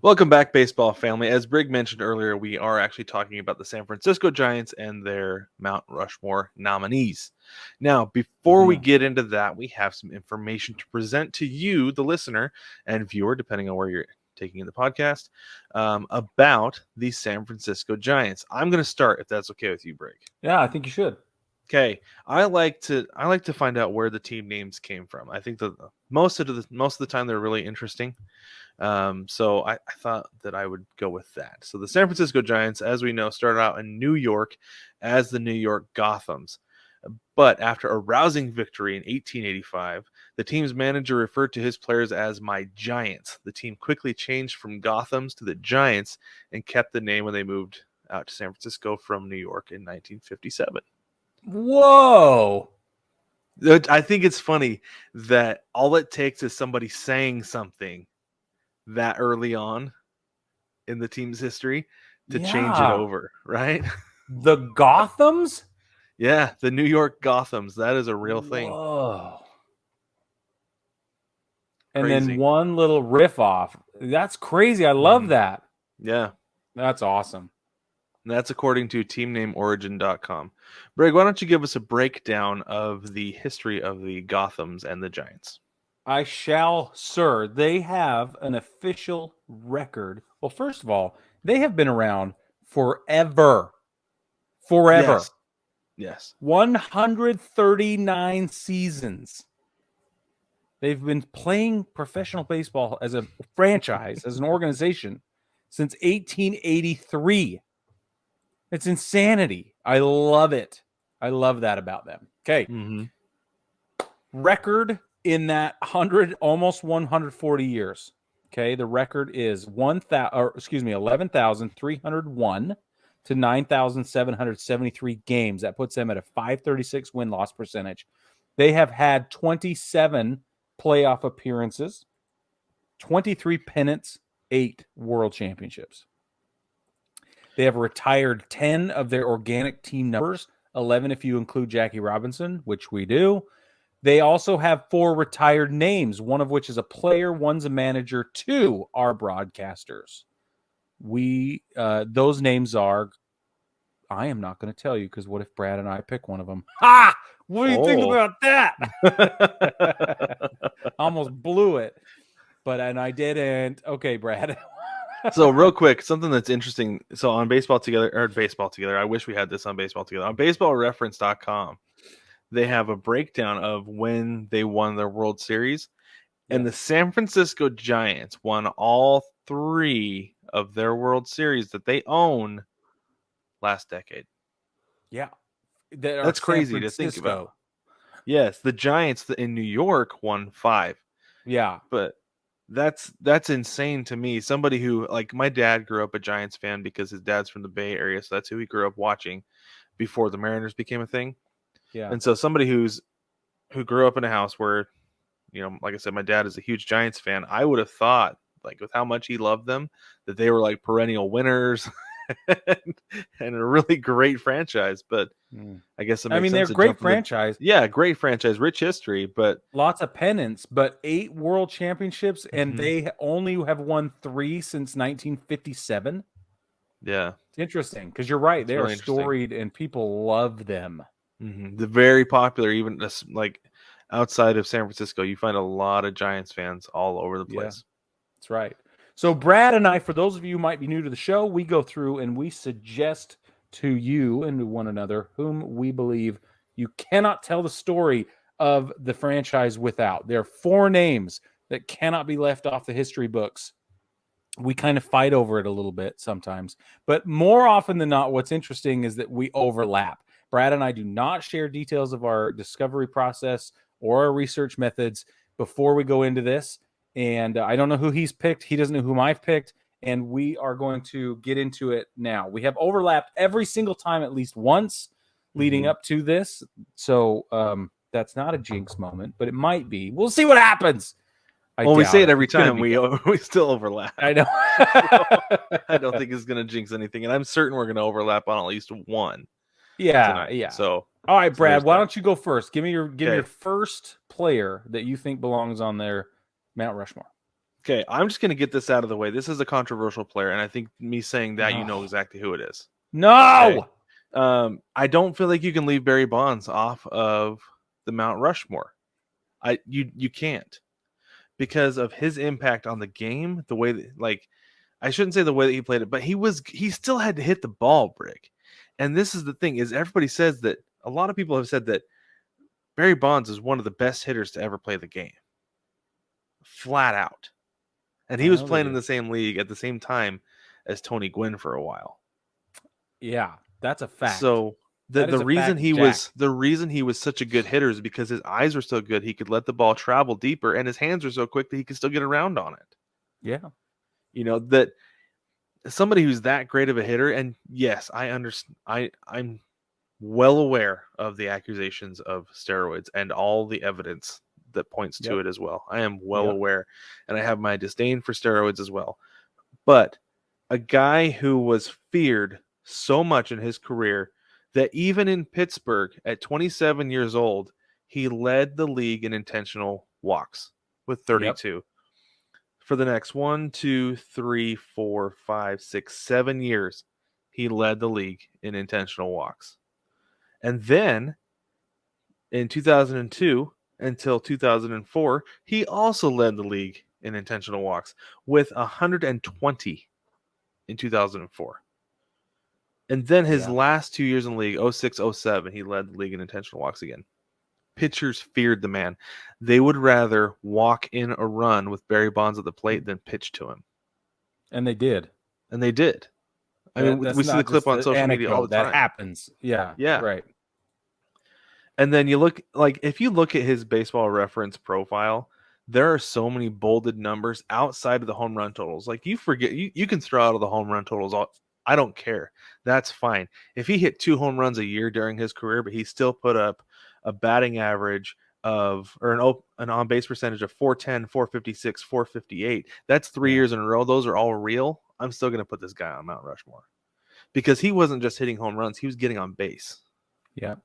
Welcome back, baseball family. As Brig mentioned earlier, we are actually talking about the San Francisco Giants and their Mount Rushmore nominees. Now, before we get into that, we have some information to present to you, the listener and viewer, depending on where you're taking in the podcast, about the San Francisco Giants. I'm going to start, if that's okay with you, Brig. Yeah, I think you should. Okay, I like to find out where the team names came from. I think that most of the time they're really interesting. So I thought that I would go with that. So the San Francisco Giants, as we know, started out in New York as the New York Gothams. But after a rousing victory in 1885, the team's manager referred to his players as my Giants. The team quickly changed from Gothams to the Giants and kept the name when they moved out to San Francisco from New York in 1957. Whoa. I think it's funny that all it takes is somebody saying something that early on in the team's history to change it over, right? The Gothams? Yeah, the New York Gothams. That is a real thing. Whoa. And Crazy. then one little riff off. That's crazy. I love that. Yeah. That's awesome. And that's according to teamnameorigin.com. Brig, why don't you give us a breakdown of the history of the Gothams and the Giants? I shall, sir. They have an official record. Well, first of all, they have been around forever. Forever. Yes. 139 seasons. They've been playing professional baseball as a franchise, as an organization, since 1883. It's insanity. I love it. I love that about them. Okay. Mm-hmm. Record in that almost 140 years. Okay. The record is 11,301 to 9,773 games. That puts them at a 536 win-loss percentage. They have had 27 playoff appearances, 23 pennants, 8 world championships. They have retired 10 of their organic team numbers, 11 if you include Jackie Robinson, which we do. They also have 4 retired names, one of which is a player, one's a manager, 2 are broadcasters. Those names are, I am not going to tell you, because what if Brad and I pick one of them? Ha! What do you think about that? Almost blew it, and I didn't. Okay, Brad. So real quick, something that's interesting. So on Baseball Together, I wish we had this on Baseball Together. On baseballreference.com, they have a breakdown of when they won their World Series. And the San Francisco Giants won all 3 of their World Series that they own last decade. Yeah. That's crazy to think about. Yes, the Giants in New York won 5. Yeah. But that's insane to me. Somebody who, like, my dad grew up a Giants fan because his dad's from the Bay Area, so that's who he grew up watching before the Mariners became a thing. Yeah. And so somebody who grew up in a house where, you know, like I said, my dad is a huge Giants fan, I would have thought, like, with how much he loved them, that they were like perennial winners and a really great franchise. But I guess they're a great franchise. Great franchise, rich history, but lots of pennants, but 8 world championships, and they only have won 3 since 1957. Yeah, it's interesting because you're right; they are storied, and people love them. They're very popular, even like outside of San Francisco. You find a lot of Giants fans all over the place. That's right. So Brad and I, for those of you who might be new to the show, we go through and we suggest to you and to one another whom we believe you cannot tell the story of the franchise without. There are 4 names that cannot be left off the history books. We kind of fight over it a little bit sometimes, but more often than not, what's interesting is that we overlap. Brad and I do not share details of our discovery process or our research methods before we go into this. And I don't know who he's picked. He doesn't know whom I've picked. And we are going to get into it now. We have overlapped every single time at least once leading up to this. So that's not a jinx moment, but it might be. We'll see what happens. We say it every time. We still overlap. I know. I don't think it's going to jinx anything. And I'm certain we're going to overlap on at least one. Yeah. Tonight. Yeah. So, all right, Brad, why don't you go first? Give me your first player that you think belongs on their Mount Rushmore. Okay, I'm just going to get this out of the way. This is a controversial player, and I think me saying that, you know exactly who it is. No! Okay. I don't feel like you can leave Barry Bonds off of the Mount Rushmore. You can't, because of his impact on the game, the way that, like, I shouldn't say the way that he played it, but he still had to hit the ball, Brig. And this is the thing, is everybody says that, a lot of people have said that Barry Bonds is one of the best hitters to ever play the game. Flat out. And he was playing in the same league at the same time as Tony Gwynn for a while. Yeah, that's a fact. So the reason he was such a good hitter is because his eyes were so good, he could let the ball travel deeper, and his hands are so quick that he could still get around on it. Yeah. You know, that somebody who's that great of a hitter, and yes, I understand. I'm well aware of the accusations of steroids and all the evidence that points to it as well. I am well aware, and I have my disdain for steroids as well. But a guy who was feared so much in his career that even in Pittsburgh at 27 years old, he led the league in intentional walks with 32. Yep. For the next 1, 2, 3, 4, 5, 6, 7 years, he led the league in intentional walks. And then in 2002 until 2004, he also led the league in intentional walks with 120 in 2004. And then his last 2 years in the league, 06, 07, he led the league in intentional walks again. Pitchers feared the man. They would rather walk in a run with Barry Bonds at the plate than pitch to him. And they did. I mean, we see the clip on social media all the time. That happens. Yeah. Yeah. Right. And then you look, like, if you look at his Baseball Reference profile, there are so many bolded numbers outside of the home run totals. Like, you forget, you can throw out all the home run totals. I don't care. That's fine. If he hit 2 home runs a year during his career, but he still put up a batting average of, or an on-base percentage of 410, 456, 458, that's 3 years in a row. Those are all real. I'm still going to put this guy on Mount Rushmore because he wasn't just hitting home runs. He was getting on base. Yeah.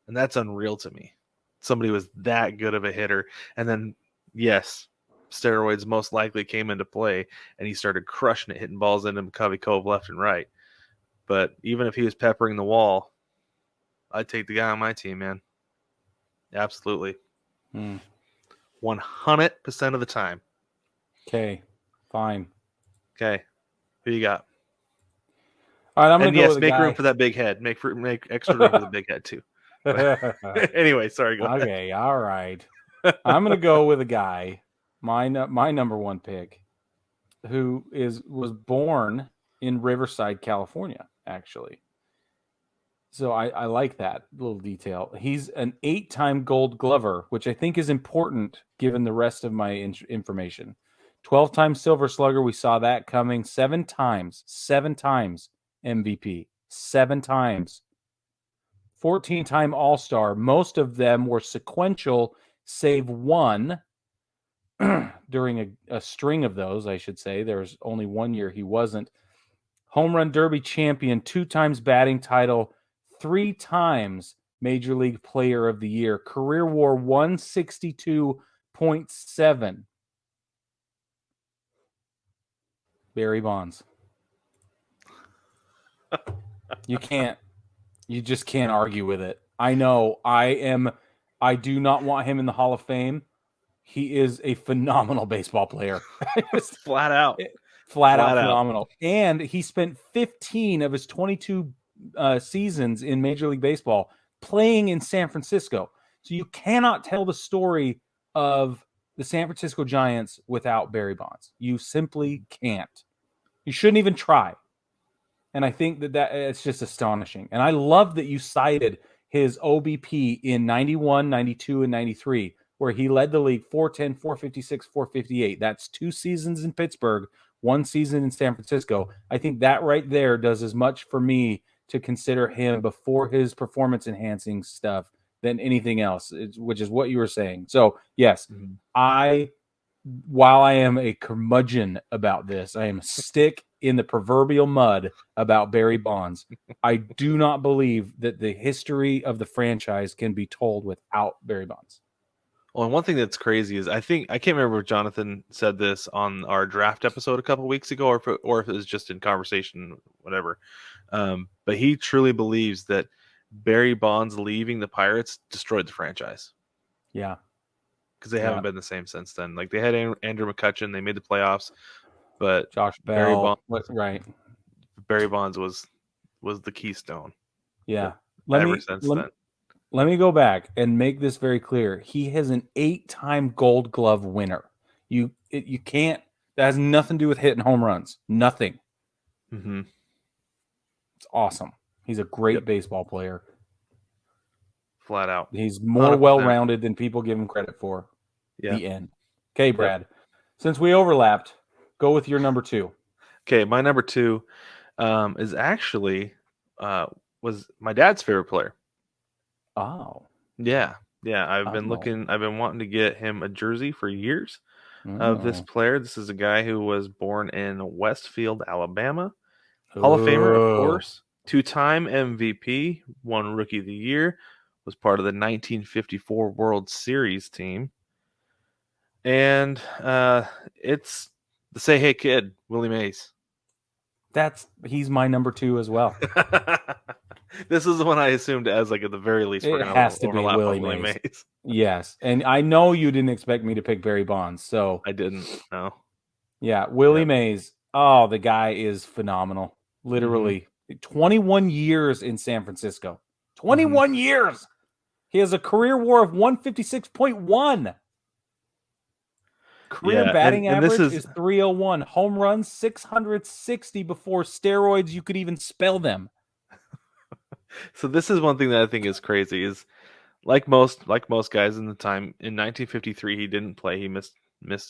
And that's unreal to me. Somebody was that good of a hitter. And then, yes, steroids most likely came into play, and he started crushing it, hitting balls into Covey Cove left and right. But even if he was peppering the wall, I'd take the guy on my team, man. Absolutely. 100% of the time. Okay, fine. Okay, who you got? All right, I'm going to go with make room for that big head. Make extra room for the big head, too. Anyway, sorry, go ahead. Okay, all right. I'm going to go with a guy, my number one pick, who was born in Riverside, California, actually. So I like that little detail. He's an 8-time Gold Glover, which I think is important given the rest of my information. 12-time Silver Slugger, we saw that coming. 7 times MVP, 7 times. 14-time All-Star. Most of them were sequential, save one during a string of those, I should say. There was only 1 year he wasn't. Home Run Derby champion, 2 times batting title, 3 times Major League Player of the Year. Career WAR 162.7. Barry Bonds. You just can't argue with it. I know I do not want him in the Hall of Fame. He is a phenomenal baseball player. Flat out phenomenal. And he spent 15 of his 22 seasons in Major League Baseball playing in San Francisco. So you cannot tell the story of the San Francisco Giants without Barry Bonds. You simply can't. You shouldn't even try. And I think that it's just astonishing. And I love that you cited his OBP in 91, 92, and 93, where he led the league 410, 456, 458. That's 2 seasons in Pittsburgh, 1 season in San Francisco. I think that right there does as much for me to consider him before his performance-enhancing stuff than anything else, which is what you were saying. So, yes, while I am a curmudgeon about this, I am a stick in the proverbial mud about Barry Bonds. I do not believe that the history of the franchise can be told without Barry Bonds. Well, and one thing that's crazy is I can't remember if Jonathan said this on our draft episode a couple weeks ago, or if it was just in conversation, whatever. But he truly believes that Barry Bonds leaving the Pirates destroyed the franchise Yeah. because they haven't been the same since then. Like they had Andrew McCutchen, they made the playoffs, but Josh Barry Bell. Bonds, Right. Barry Bonds was the keystone. Yeah. Since then. Let me go back and make this very clear. He has an 8-time Gold Glove winner. You can't. That has nothing to do with hitting home runs. Nothing. Mm-hmm. It's awesome. He's a great baseball player. Flat out. He's more 100%. well-rounded than people give him credit for. Yeah. The end. Okay, Brad. Since we overlapped, go with your number 2. Okay, my number 2 is actually was my dad's favorite player. Oh. Yeah. I've been wanting to get him a jersey for years of Oh. this player. This is a guy who was born in Westfield, Alabama. Hall of Famer, of course. 2-time MVP, won Rookie of the Year, was part of the 1954 World Series team. And it's the Say Hey Kid, Willie Mays. He's my number 2 as well. This is the one I assumed as like at the very least It has to be Willie Mays. Yes, and I know you didn't expect me to pick Barry Bonds, so I didn't. No. Yeah, Willie Mays. Oh, the guy is phenomenal. Literally, 21 years in San Francisco. 21 years. He has a career WAR of 156.1. Career batting average is 301. Home runs 660 before steroids. You could even spell them. So this is one thing that I think is crazy. Is like most guys in the time in 1953, he didn't play. He missed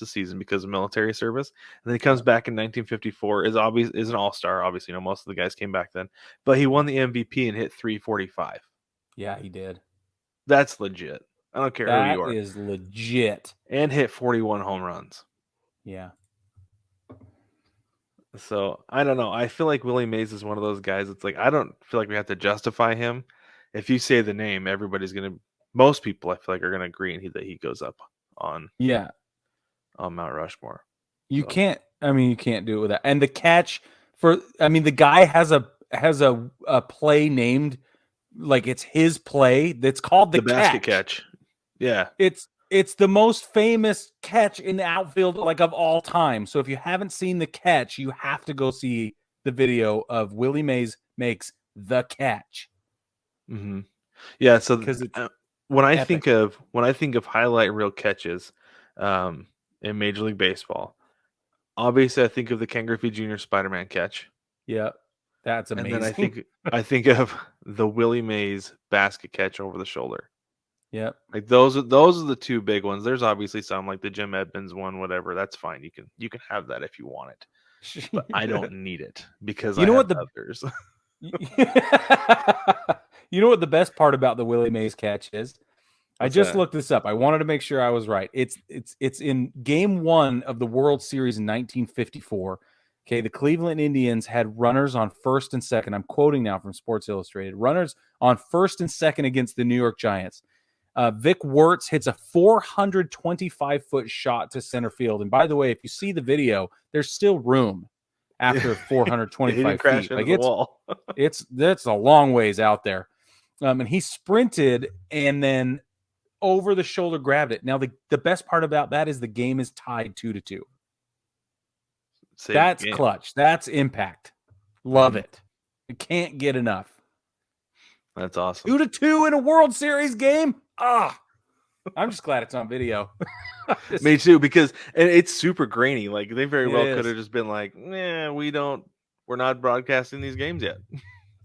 a season because of military service. And then he comes back in 1954. Is an all-star. Obviously, most of the guys came back then. But he won the MVP and hit 345. Yeah, he did. That's legit. I don't care who you are. That is legit. And hit 41 home runs. Yeah. So, I don't know. I feel like Willie Mays is one of those guys. It's like, I don't feel like we have to justify him. If you say the name, most people I feel like are going to agree that he goes up on Mount Rushmore. You can't do it with that. And the catch the guy has a play named like it's his play that's called the basket catch. Yeah. It's the most famous catch in the outfield like of all time. So if you haven't seen the catch, you have to go see the video of Willie Mays makes the catch. Mm-hmm. Yeah, so when I think of highlight reel catches in Major League Baseball, obviously I think of the Ken Griffey Jr. Spider-Man catch. Yeah, that's amazing. And then I think of the Willie Mays basket catch over the shoulder. Yep. Like those are the two big ones. There's obviously some like the Jim Edmonds one, whatever. That's fine. You can have that if you want it. But I don't need it because I have others. You know what the best part about the Willie Mays catch is? I just looked this up. I wanted to make sure I was right. It's in Game 1 of the World Series in 1954. Okay, the Cleveland Indians had runners on first and second. I'm quoting now from Sports Illustrated. Runners on first and second against the New York Giants. Vic Wertz hits a 425-foot shot to center field. And by the way, if you see the video, there's still room after 425 feet. Like that's a long ways out there. And he sprinted and then over the shoulder grabbed it. Now the best part about that is the game is tied 2-2. That's clutch. That's impact. Love it. You can't get enough. That's awesome. 2-2 in a World Series game. I'm just glad it's on video. Me too, because it's super grainy. Like they very well could have just been like, "Nah, we're not broadcasting these games yet."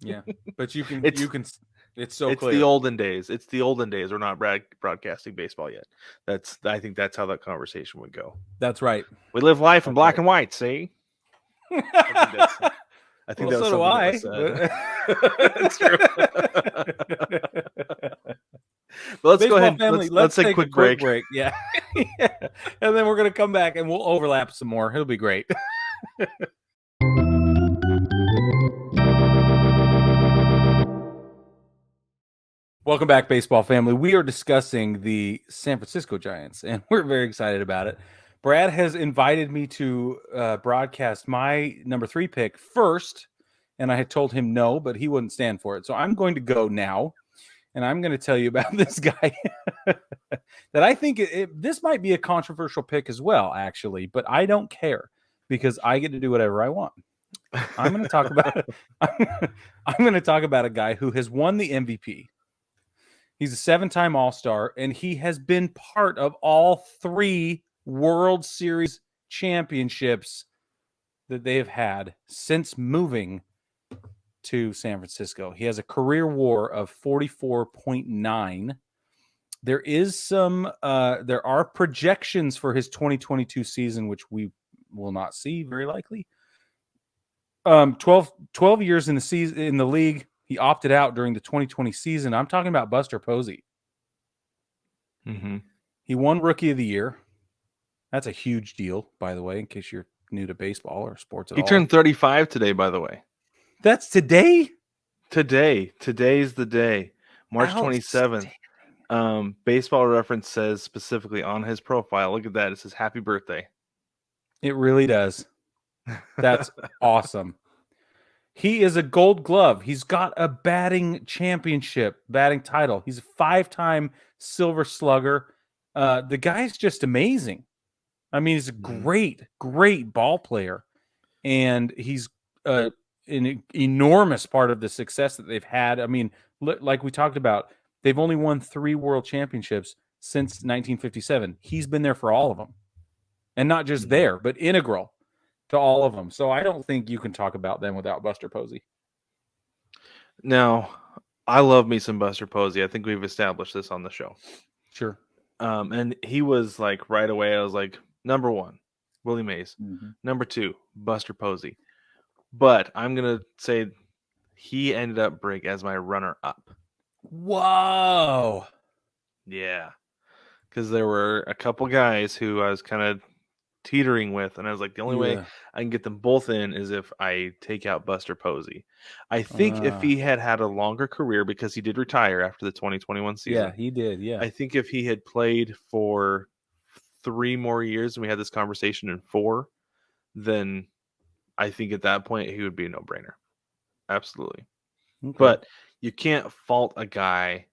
Yeah, but you can. It's clear. It's the olden days. It's the olden days. We're not broadcasting baseball yet. I think that's how that conversation would go. That's right. We live life in black and white. See. I think that was so something that was said. That's true. But let's go ahead. Family, let's take a quick break. Yeah. And then we're going to come back and we'll overlap some more. It'll be great. Welcome back, baseball family. We are discussing the San Francisco Giants, and we're very excited about it. Brad has invited me to broadcast my number 3 pick first, and I had told him no, but he wouldn't stand for it. So I'm going to go now, and I'm going to tell you about this guy that I think this might be a controversial pick as well, actually, but I don't care because I get to do whatever I want. I'm going to talk about I'm going to talk about a guy who has won the MVP. He's a 7-time All-Star, and he has been part of all 3 World Series championships that they have had since moving to San Francisco. He has a career WAR of 44.9. There are projections for his 2022 season, which we will not see very likely. 12 years in the season in the league. He opted out during the 2020 season. I'm talking about Buster Posey. Mm-hmm. He won Rookie of the Year. That's a huge deal, by the way, in case you're new to baseball or sports at all. He turned 35 today, by the way. That's today? Today's the day. March 27th. Baseball Reference says specifically on his profile, look at that. It says happy birthday. It really does. That's awesome. He is a Gold Glove. He's got a batting title. He's a 5-time Silver Slugger. The guy's just amazing. I mean, he's a great ball player. And he's an enormous part of the success that they've had. I mean, like we talked about, they've only won 3 world championships since 1957. He's been there for all of them. And not just there, but integral to all of them. So I don't think you can talk about them without Buster Posey. Now, I love me some Buster Posey. I think we've established this on the show. Sure. And he was like right away, I was like, number 1, Willie Mays. Mm-hmm. Number 2, Buster Posey. But I'm going to say he ended up Brig as my runner-up. Whoa. Yeah. Because there were a couple guys who I was kind of teetering with, and I was like, the only way I can get them both in is if I take out Buster Posey. I think if he had a longer career, because he did retire after the 2021 season. Yeah, he did. Yeah, I think if he had played for 3 more years and we had this conversation in 4, then I think at that point he would be a no-brainer. Absolutely. Okay. But you can't fault a guy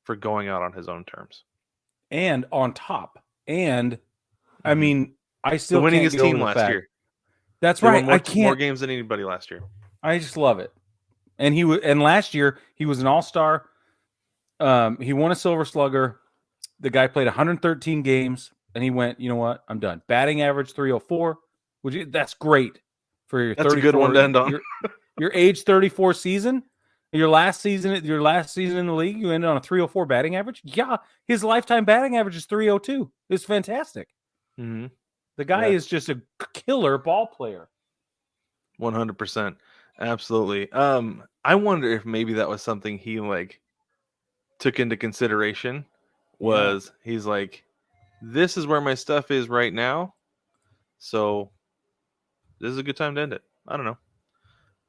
for going out on his own terms. And on top. And I mean, I still winning can't his team last year. That's right. I can't more games than anybody last year. I just love it. And and last year he was an all-star. He won a Silver Slugger. The guy played 113 games, and he went, you know what? I'm done. Batting average 304. That's great for your. That's a good one to end on. Your age 34 season. Your last season in the league, you ended on a 304 batting average. Yeah, his lifetime batting average is 302. It's fantastic. Mm-hmm. The guy is just a killer ball player. 100%. Absolutely. I wonder if maybe that was something he took into consideration. He's like, this is where my stuff is right now, so this is a good time to end it. I don't know.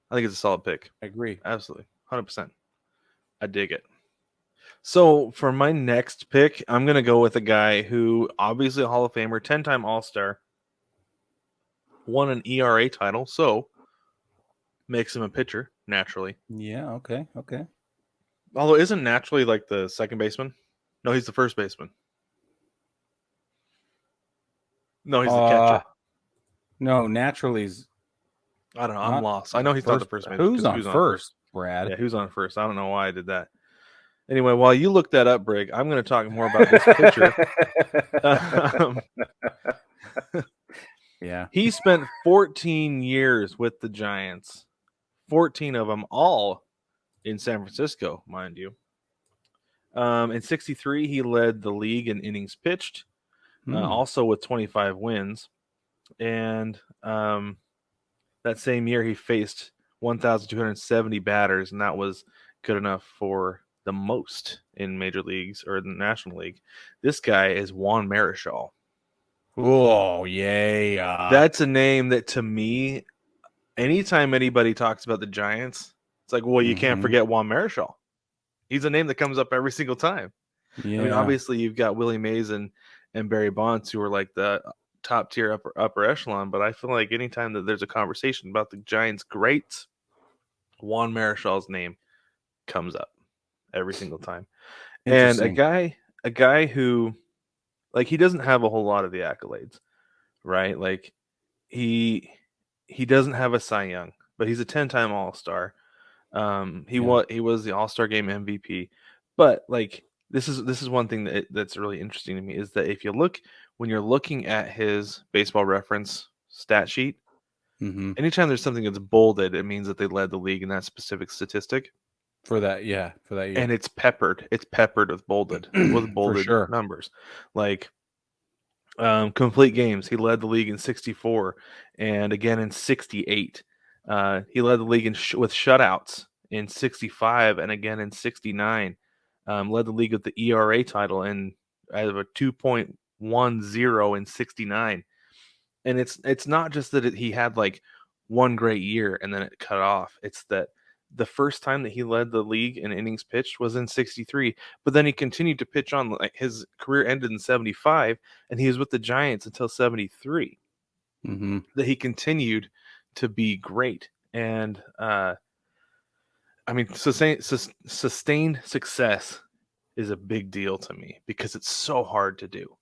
I think it's a solid pick. I agree. Absolutely. 100%. I dig it. So for my next pick, I'm going to go with a guy who obviously a Hall of Famer, 10-time All-Star, won an ERA title, so makes him a pitcher naturally. Yeah, okay. Although isn't naturally like the second baseman? No, he's the first baseman. No, he's the catcher. No, naturally's. I don't know. I'm lost. I know he's not the first baseman. Who's on first, Brad? Yeah, who's on first? I don't know why I did that. Anyway, while you look that up, Brig, I'm going to talk more about this pitcher. Yeah. He spent 14 years with the Giants. 14 of them, all in San Francisco, mind you. In 63, he led the league in innings pitched, also with 25 wins. And that same year, he faced 1,270 batters, and that was good enough for the most in major leagues or the National League. This guy is Juan Marichal. Oh, yeah. That's a name that, to me, anytime anybody talks about the Giants, it's like, well, you can't forget Juan Marichal. He's a name that comes up every single time. Yeah. I mean, obviously you've got Willie Mays and Barry Bonds, who are like the top tier upper echelon, but I feel like anytime that there's a conversation about the Giants greats, Juan Marichal's name comes up every single time. And Interesting. a guy who, like, he doesn't have a whole lot of the accolades, right? Like he doesn't have a Cy Young, but he's a 10-time All-Star. He was the All-Star Game MVP. But like this is one thing that's really interesting to me is that if you look when you're looking at his Baseball Reference stat sheet, Mm-hmm. anytime there's something that's bolded, it means that they led the league in that specific statistic. For that year. And it's peppered with For bolded sure. numbers. Like complete games, he led the league in 64 and again in 68. He led the league with shutouts in 65 and again in 69. Led the league with the ERA title and out of a 2.10 in 69. And it's not just that he had like one great year and then it cut off. It's that the first time that he led the league in innings pitched was in 63, but then he continued to pitch on. Like his career ended in 75 and he was with the Giants until 73. Mm-hmm. That he continued to be great. And I mean, sustained success is a big deal to me because it's so hard to do.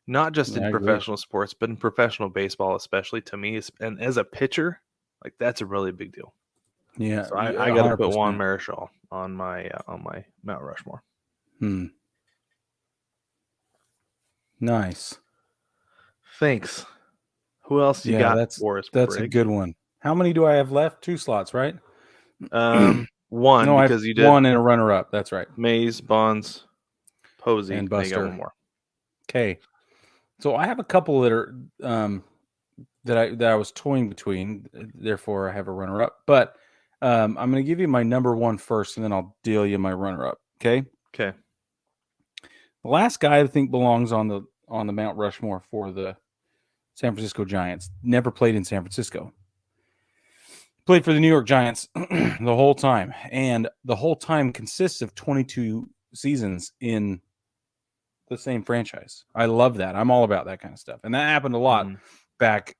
Not just I in agree. professional sports, but in professional baseball, especially to me. And as a pitcher, like that's a really big deal. Yeah. So I got to put 100%. Juan Marichal on my Mount Rushmore. Nice. Thanks. Who else you got for us, that's Brig? a good one. How many do I have left? 2 slots, right? One, No, I have because you did one and a runner-up. That's right. Mays, Bonds, Posey, And then you got Buster. one more. Okay. So I have a couple that are that I was toying between. Therefore, I have a runner-up. But I'm going to give you my number one first, and then I'll deal you my runner-up. Okay. Okay. The last guy I think belongs on the Mount Rushmore for the San Francisco Giants. Never played in San Francisco. Played for the New York Giants the whole time, and the whole time consists of 22 seasons in the same franchise. I love that. I'm all about that kind of stuff, and that happened a lot back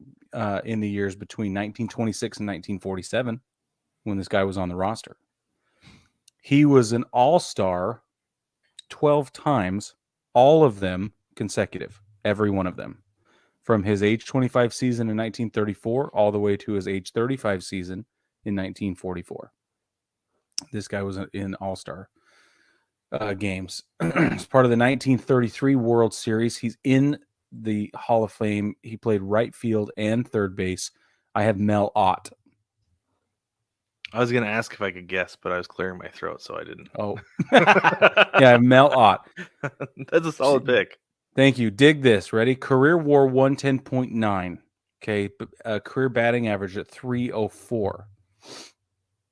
in the years between 1926 and 1947 when this guy was on the roster. He was an all-star 12 times, all of them consecutive, every one of them, from his age 25 season in 1934 all the way to his age 35 season in 1944. This guy was in all-star games. As part of the 1933 World Series, he's in the Hall of Fame. He played right field and third base. I have Mel Ott. I was going to ask if I could guess, but I was clearing my throat, so I didn't. Oh. Yeah, Mel Ott. That's a solid pick. Thank you. Dig this. Ready? Career WAR 110.9. Okay. Career batting average at 304.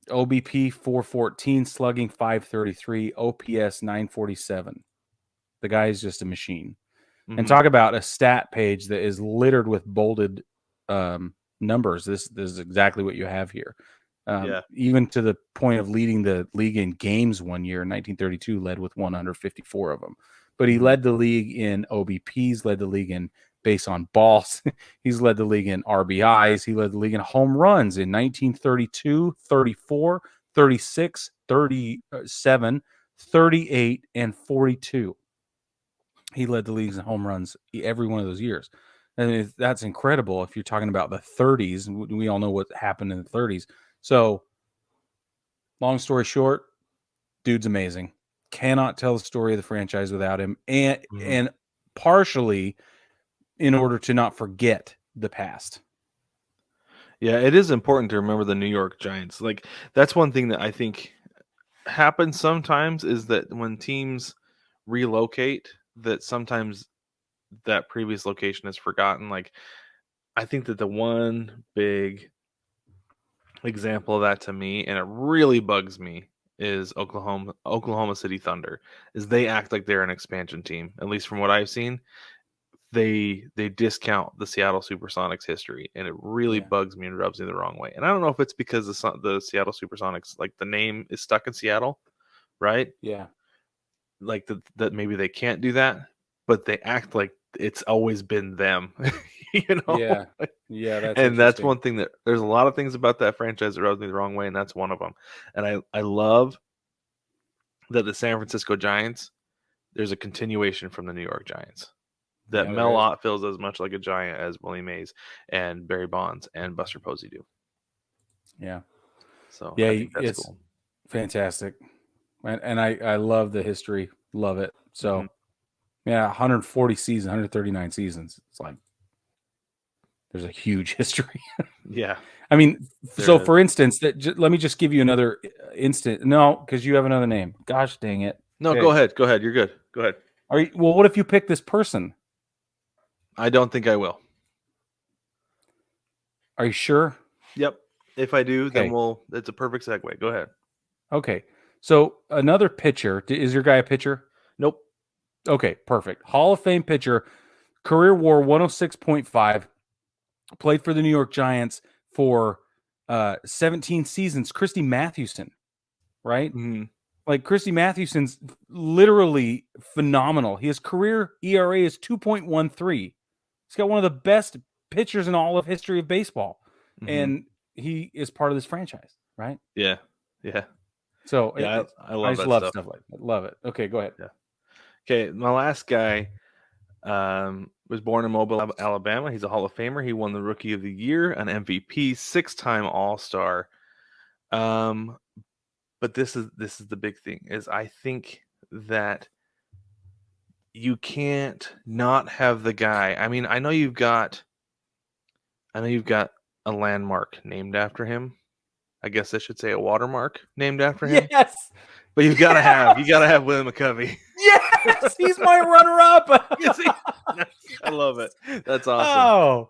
OBP 414. Slugging 533. OPS 947. The guy is just a machine. Mm-hmm. And talk about a stat page that is littered with bolded numbers. This is exactly what you have here. Even to the point of leading the league in games one year in 1932, led with 154 of them. But he led the league in OBPs, led the league in base on balls. He's led the league in RBIs. He led the league in home runs in 1932, 34, 36, 37, 38, and 42. He led the leagues in home runs every one of those years. And that's incredible if you're talking about the 30s. We all know what happened in the 30s. So, long story short, dude's amazing. Cannot tell the story of the franchise without him, and partially in order to not forget the past. Yeah, it is important to remember the New York Giants. Like that's one thing that I think happens sometimes is that when teams relocate, that sometimes that previous location is forgotten. Like I think that the one big example of that to me, and it really bugs me, is Oklahoma City Thunder. Is they act like they're an expansion team, at least from what I've seen. They discount the Seattle Supersonics history, and it really bugs me and rubs me the wrong way. And I don't know if it's because the Seattle Supersonics, like the name is stuck in Seattle, right? Yeah. Like that maybe they can't do that, but they act like it's always been them, you know? Yeah. Yeah. That's And that's interesting. one thing that there's a lot of things about that franchise that rubs me the wrong way, and that's one of them. And I love that the San Francisco Giants, there's a continuation from the New York Giants. That Yeah, there Mel is. Ott feels as much like a Giant as Willie Mays and Barry Bonds and Buster Posey do. Yeah. So Yeah. I think that's It's cool. fantastic. And I love the history. Love it. So, Mhm. yeah, 140 seasons, 139 seasons. It's like there's a huge history. Yeah. I mean, There so is. for instance, let me just give you another instant. No, because you have another name. Gosh dang it. No, Okay. go ahead. Go ahead. You're good. Go ahead. Well, what if you pick this person? I don't think I will. Are you sure? Yep. If I do, then Okay. it's a perfect segue. Go ahead. Okay. So another pitcher. Is your guy a pitcher? Nope. Okay, perfect. Hall of Fame pitcher, career WAR 106.5, played for the New York Giants for 17 seasons. Christy Mathewson, right? Mm-hmm. Like Christy Mathewson's literally phenomenal. His career ERA is 2.13. He's got one of the best pitchers in all of history of baseball. Mm-hmm. And he is part of this franchise, right? Yeah. Yeah. So Yeah. I love just that love stuff. like that. Love it. Okay, go ahead. Yeah. Okay. My last guy was born in Mobile, Alabama. He's a Hall of Famer. He won the Rookie of the Year, an MVP, 6-time All-Star. But this is the big thing is I think that you can't not have the guy. I mean, I know you've got a landmark named after him. I guess I should say a watermark named after him. Yes. But you gotta have Willie McCovey. Yes, he's my runner-up. You see? I love it. That's awesome. Oh,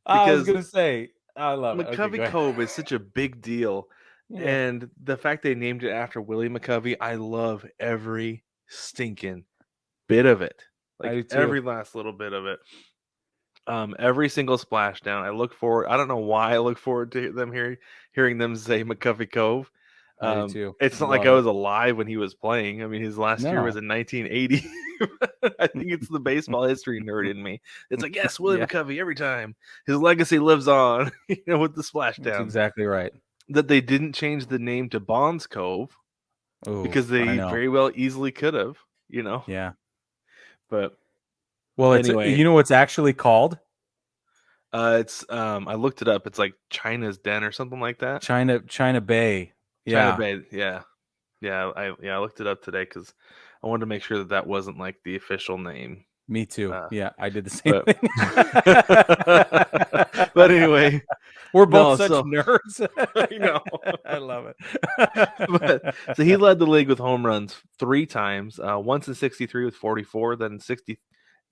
I was Because gonna say, I love it. Okay, go McCovey ahead. Cove is such a big deal. Yeah. And the fact they named it after Willie McCovey, I love every stinking bit of it. I do Like too. every last little bit of it. Every single splashdown. I look forward. I don't know why I look forward to them hearing them say McCovey Cove. I do too. It's not like I was alive when he was playing. I mean, his last year was in 1980. I think it's the baseball history nerd in me. It's like, yes, Willie McCovey every time. His legacy lives on, with the splashdown. That's exactly right. That they didn't change the name to Bonds Cove because they very well easily could have, Yeah. But well, anyway, you know what's actually called? It's I looked it up. It's like China's Den or something like that. China Bay. Yeah. China Bay. Yeah. Yeah. I looked it up today because I wanted to make sure that wasn't like the official name. Me too. Yeah, I did the same thing. But anyway, we're both such nerds. I know. I love it. So he led the league with home runs 3 times. Once in 63 with 44, then in 68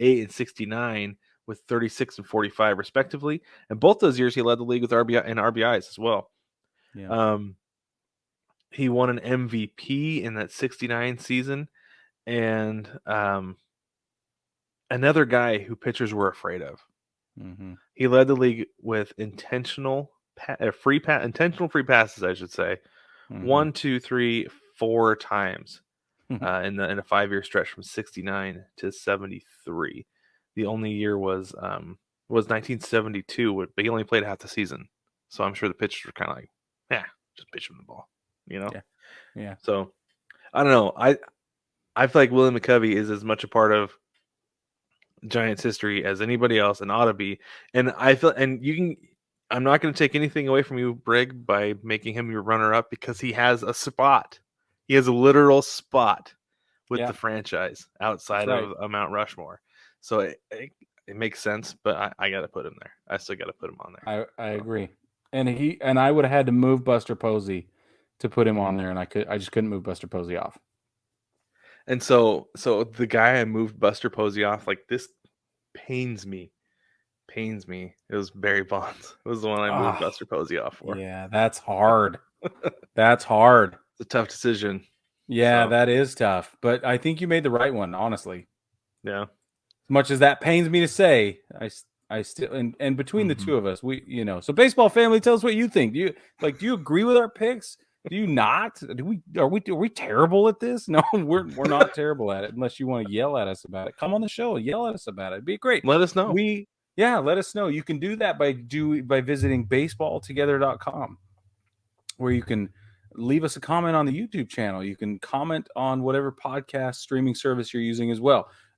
and 69 with 36 and 45 respectively. And both those years he led the league with RBIs as well. Yeah. He won an MVP in that 69 season, and another guy who pitchers were afraid of. Mm-hmm. He led the league with intentional free passes, I should say. Mm-hmm. 1, 2, 3, 4 times in a 5-year stretch from 69 to 73. The only year was 1972, but he only played half the season. So I'm sure the pitchers were kind of like, just pitch him the ball, Yeah. So I don't know. I feel like Willie McCovey is as much a part of Giants history as anybody else and ought to be. And I feel, and I'm not going to take anything away from you, Brig, by making him your runner-up because he has a spot. He has a literal spot with the franchise outside of Mount Rushmore. So it makes sense, but I got to put him there. I still got to put him on there. I agree. And I would have had to move Buster Posey to put him on there, and I just couldn't move Buster Posey off. And so the guy I moved Buster Posey off, like, this pains me. It was Barry Bonds. It was the one I moved Buster Posey off for. Yeah, that's hard. That's hard. It's a tough decision. Yeah, that is tough. But I think you made the right one, honestly. Yeah. As much as that pains me to say, I still and between the two of us, we so baseball family, tell us what you think. Do you agree with our picks? Do you not? Are we terrible at this? No, we're not terrible at it unless you want to yell at us about it. Come on the show, yell at us about it. It'd be great. Let us know. Let us know. You can do that by visiting baseballtogether.com, where you can leave us a comment on the YouTube channel. You can comment on whatever podcast streaming service you're using as well.